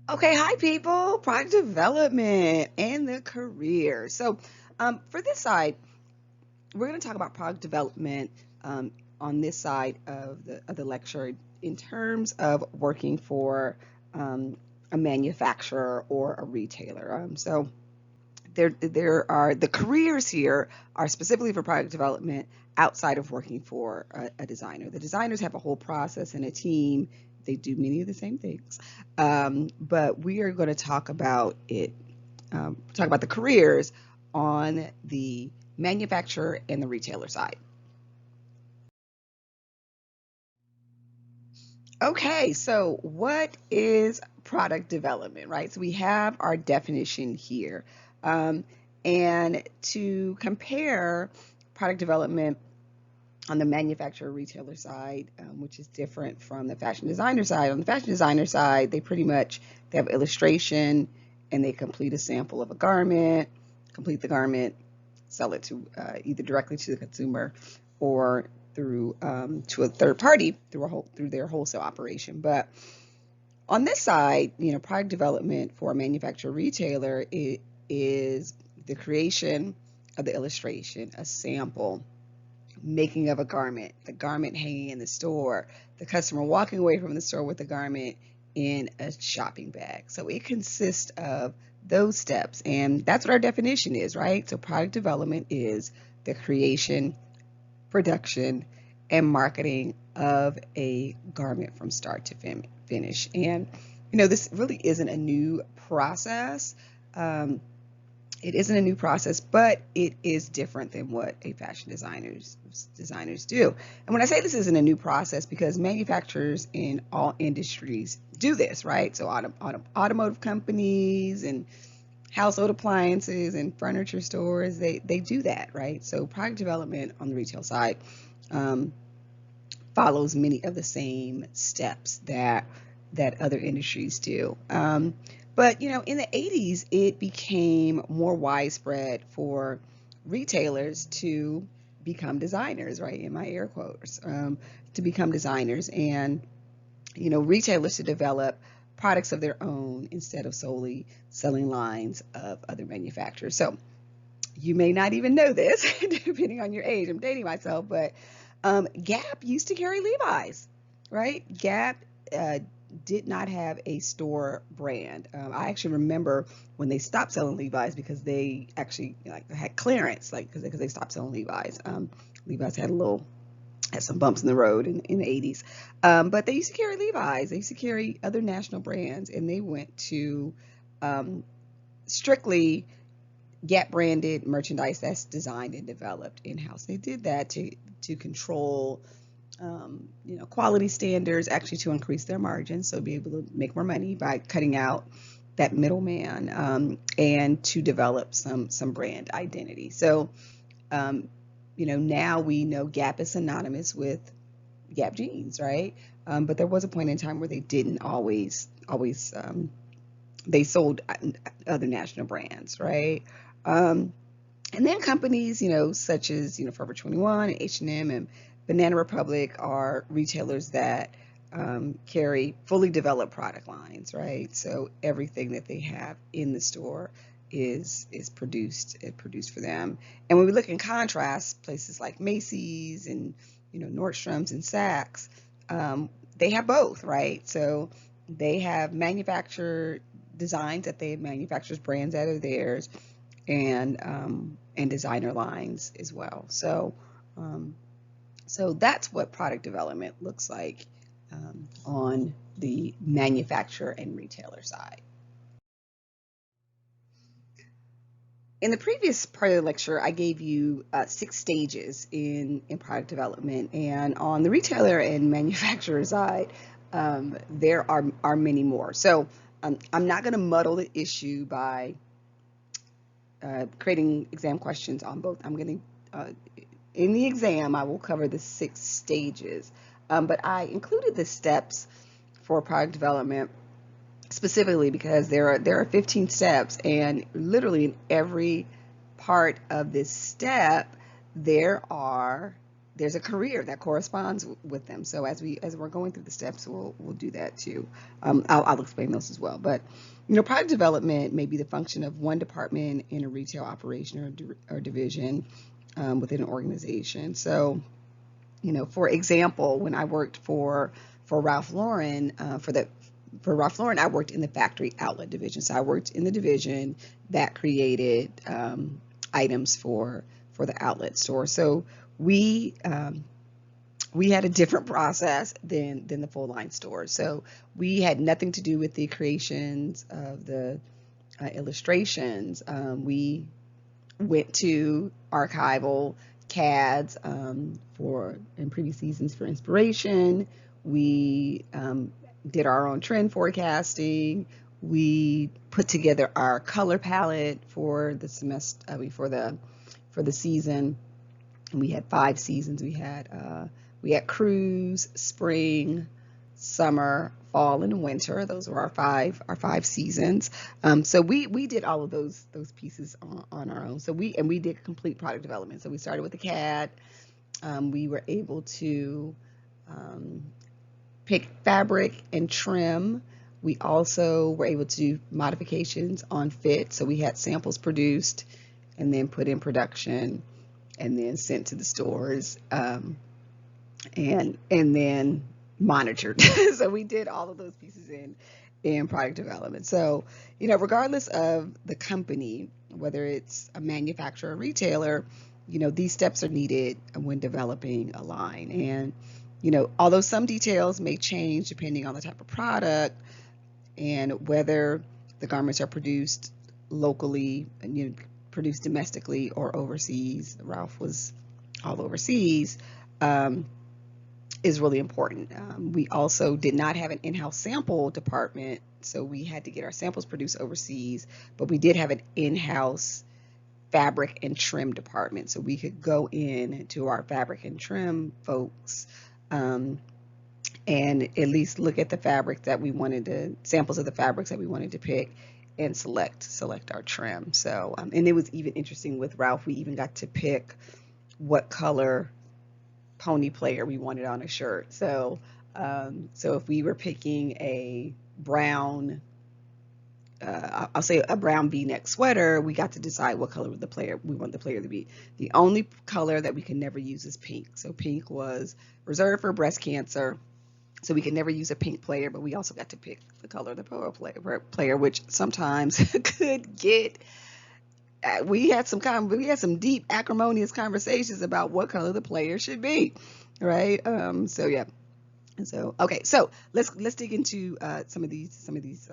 Okay, hi people, product development and the career. For this side, we're going to talk about product development on this side of the lecture in terms of working for a manufacturer or a retailer. There are the careers here are specifically for product development outside of working for a designer. The designers have a whole process and a team. They do many of the same things, but we are going to talk about the careers on the manufacturer and the retailer side. Okay, so what is product development, right? So we have our definition here. Um, and to compare product development on the manufacturer retailer side, which is different from the fashion designer side. On the fashion designer side, they have illustration and they complete a sample of a garment, complete the garment, sell it to either directly to the consumer or through to a third party through their wholesale operation. But on this side, product development for a manufacturer retailer is the creation of the illustration, a sample, making of a garment, the garment hanging in the store, the customer walking away from the store with the garment in a shopping bag. So it consists of those steps, and that's what our definition is, right? So product development is the creation, production, and marketing of a garment from start to finish. And this really isn't a new process. It isn't a new process, but it is different than what a fashion designers do. And when I say this isn't a new process, because manufacturers in all industries do this, right? So automotive companies and household appliances and furniture stores, they do that, right? So product development on the retail side follows many of the same steps that other industries do. But in the 80s, it became more widespread for retailers to become designers, right? In my air quotes, to become designers, and retailers to develop products of their own instead of solely selling lines of other manufacturers. So you may not even know this, depending on your age. I'm dating myself, but Gap used to carry Levi's, right? Gap did not have a store brand. I actually remember when they stopped selling Levi's because they actually had clearance, because they stopped selling Levi's. Levi's had some bumps in the road in the 80s, but they used to carry Levi's. They used to carry other national brands, and they went to strictly Gap branded merchandise that's designed and developed in-house. They did that to control quality standards, actually to increase their margins, so be able to make more money by cutting out that middleman, and to develop some brand identity. So now we know Gap is synonymous with Gap jeans, right? But there was a point in time where they didn't always they sold other national brands, right? And then companies, such as Forever 21 and H&M and Banana Republic are retailers that carry fully developed product lines, right? So everything that they have in the store is produced for them. And when we look in contrast, places like Macy's and Nordstrom's and Saks, they have both, right? So they have manufactured designs that they manufacture, brands that are theirs, and designer lines as well. So that's what product development looks like on the manufacturer and retailer side. In the previous part of the lecture, I gave you 6 stages in product development, and on the retailer and manufacturer side, there are many more. So I'm not going to muddle the issue by creating exam questions on both. I'm going to, in the exam, I will cover the 6 stages, but I included the steps for product development specifically because there are 15 steps, and literally in every part of this step, there are there's a career that corresponds with them. So as we're going through the steps, we'll do that too. I'll explain those as well. But product development may be the function of one department in a retail operation or division within an organization. So, for example, when I worked for Ralph Lauren, for Ralph Lauren, I worked in the factory outlet division. So I worked in the division that created items for the outlet store. So we had a different process than the full line store. So we had nothing to do with the creations of the illustrations. We went to archival CADs in previous seasons for inspiration. We did our own trend forecasting. We put together our color palette for the semester, for the season. And we had 5 seasons. We had cruise, spring, summer, fall, and winter. Those were our five seasons. So we did all of those pieces on our own. So we did complete product development. So we started with the CAD. We were able to pick fabric and trim. We also were able to do modifications on fit. So we had samples produced and then put in production and then sent to the stores and then monitored. So we did all of those pieces in product development. So, regardless of the company, whether it's a manufacturer or retailer, these steps are needed when developing a line. And, although some details may change depending on the type of product and whether the garments are produced locally and produced domestically or overseas, Ralph was all overseas, is really important. We also did not have an in-house sample department, so we had to get our samples produced overseas, but we did have an in-house fabric and trim department, so we could go in to our fabric and trim folks and at least look at the fabric that we wanted to, samples of the fabrics that we wanted to pick and select our trim. So, and it was even interesting with Ralph, we even got to pick what color pony player we wanted on a shirt. So, so if we were picking a brown, I'll say a brown V-neck sweater, we got to decide what color we want the player to be. The only color that we could never use is pink. So pink was reserved for breast cancer. So we could never use a pink player, but we also got to pick the color of the polo player, which sometimes could get. We had some deep acrimonious conversations about what color the player should be, right? So yeah, and so okay, so let's dig into some of these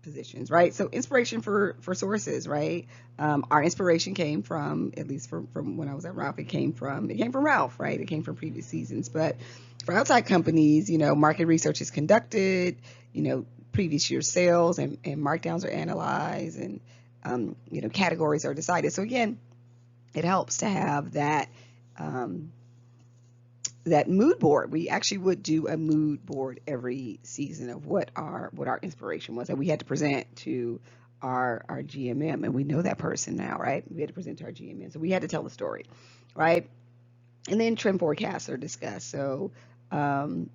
positions, right? So inspiration for sources, right? Our inspiration came from, at least from when I was at Ralph, it came from Ralph, right? It came from previous seasons, but for outside companies, market research is conducted, previous year's sales and markdowns are analyzed, and categories are decided. So again, it helps to have that that mood board. We actually would do a mood board every season of what our inspiration was that we had to present to our GMM, and we know that person now, right? We had to present to our GMM, so we had to tell the story, right? And then trim forecasts are discussed. So, the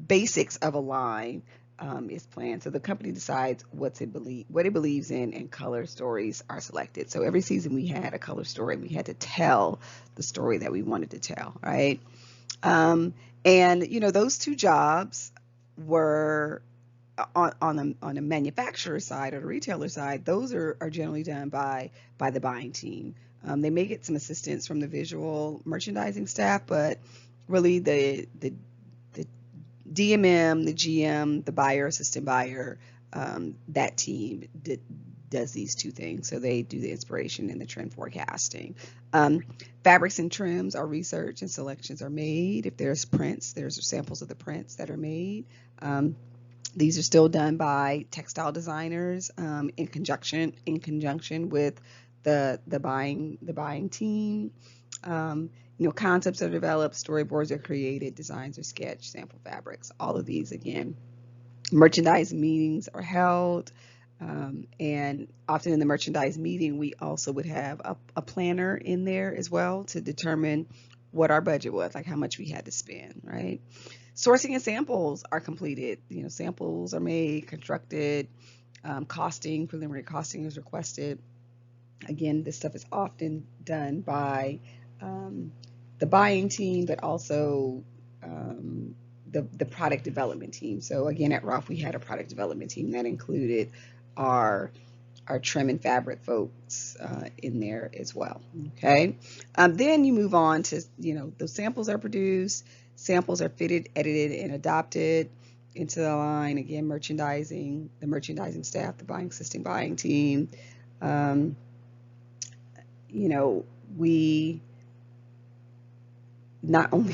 basics of a line is planned. So the company decides what it believes in, and color stories are selected. So every season we had a color story. We had to tell the story that we wanted to tell, right? And those two jobs were on the manufacturer side or the retailer side. Those are generally done by the buying team. They may get some assistance from the visual merchandising staff, but really the DMM, the GM, the buyer, assistant buyer, that team does these two things. So they do the inspiration and the trend forecasting. Fabrics and trims are researched and selections are made. If there's prints, there's samples of the prints that are made. These are still done by textile designers in conjunction with the buying team. Concepts are developed, storyboards are created, designs are sketched, sample fabrics, all of these again. Merchandise meetings are held. And often in the merchandise meeting, we also would have a planner in there as well to determine what our budget was, like how much we had to spend, right? Sourcing and samples are completed. Samples are made, constructed, preliminary costing is requested. Again, this stuff is often done by um, the buying team, but also the product development team. So again, at Roth, we had a product development team that included our our trim and fabric folks in there as well. Okay. Then you move on to, those samples are produced, samples are fitted, edited, and adopted into the line. Again, the merchandising staff, the buying system buying team. Um, we not only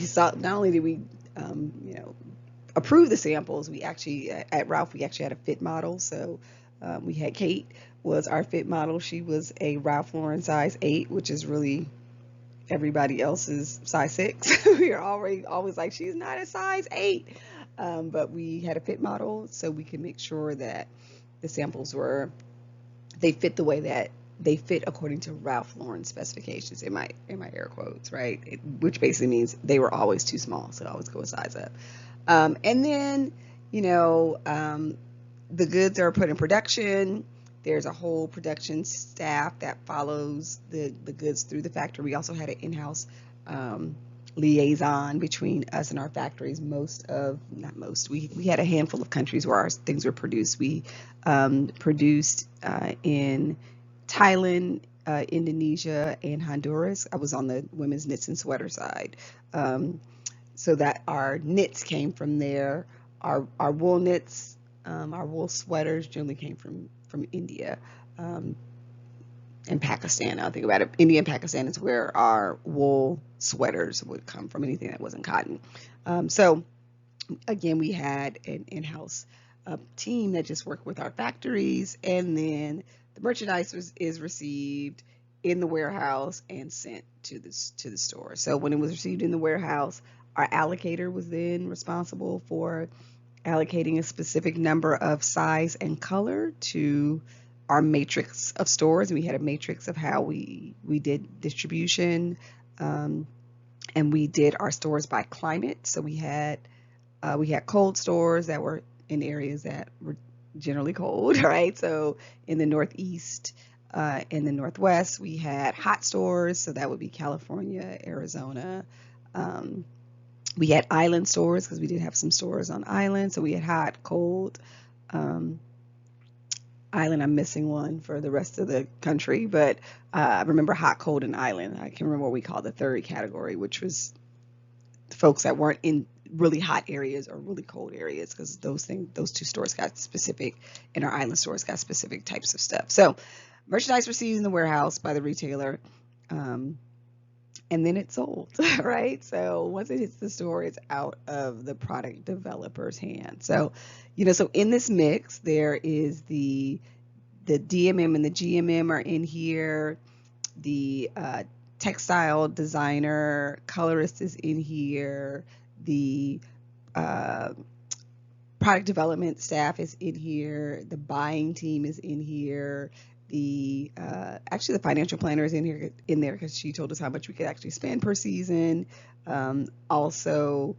did we, approve the samples, we actually, at Ralph, we actually had a fit model. So we had Kate was our fit model. She was a Ralph Lauren size 8, which is really everybody else's size 6. We are always like, she's not a size 8. But we had a fit model so we could make sure that the samples they fit the way that they fit according to Ralph Lauren specifications, in my air quotes, right? Which basically means they were always too small, so always go a size up. And then, the goods are put in production. There's a whole production staff that follows the goods through the factory. We also had an in-house liaison between us and our factories. Not most, we had a handful of countries where our things were produced. We produced in Thailand, Indonesia, and Honduras. I was on the women's knits and sweater side. So that our knits came from there. Our wool knits, our wool sweaters generally came from India and Pakistan. Now I think about it, India and Pakistan is where our wool sweaters would come from, anything that wasn't cotton. So again, we had an in-house team that just worked with our factories, and then the merchandise is received in the warehouse and sent to the store. So when it was received in the warehouse, our allocator was then responsible for allocating a specific number of size and color to our matrix of stores. We had a matrix of how we did distribution, and we did our stores by climate. So we had cold stores that were in areas that were generally cold, right? So in the Northeast, in the Northwest, we had hot stores. So that would be California, Arizona. We had island stores because we did have some stores on island. So we had hot, cold. Island, I'm missing one for the rest of the country, but I remember hot, cold, and island. I can remember what we called the third category, which was folks that weren't in really hot areas or really cold areas, because those two stores got specific, and our island stores got specific types of stuff. So merchandise received in the warehouse by the retailer, and then it's sold, right? So once it hits the store, it's out of the product developer's hand. So, so in this mix, there is the DMM and the GMM are in here. The textile designer, colorist is in here. The product development staff is in here. The buying team is in here. Actually, the financial planner is in there because she told us how much we could actually spend per season. Also,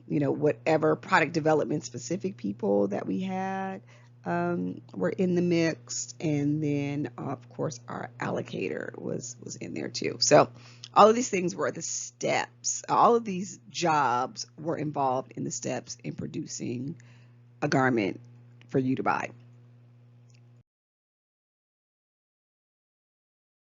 whatever product development specific people that we had were in the mix, and then of course our allocator was in there too. So all of these things were the steps. All of these jobs were involved in the steps in producing a garment for you to buy.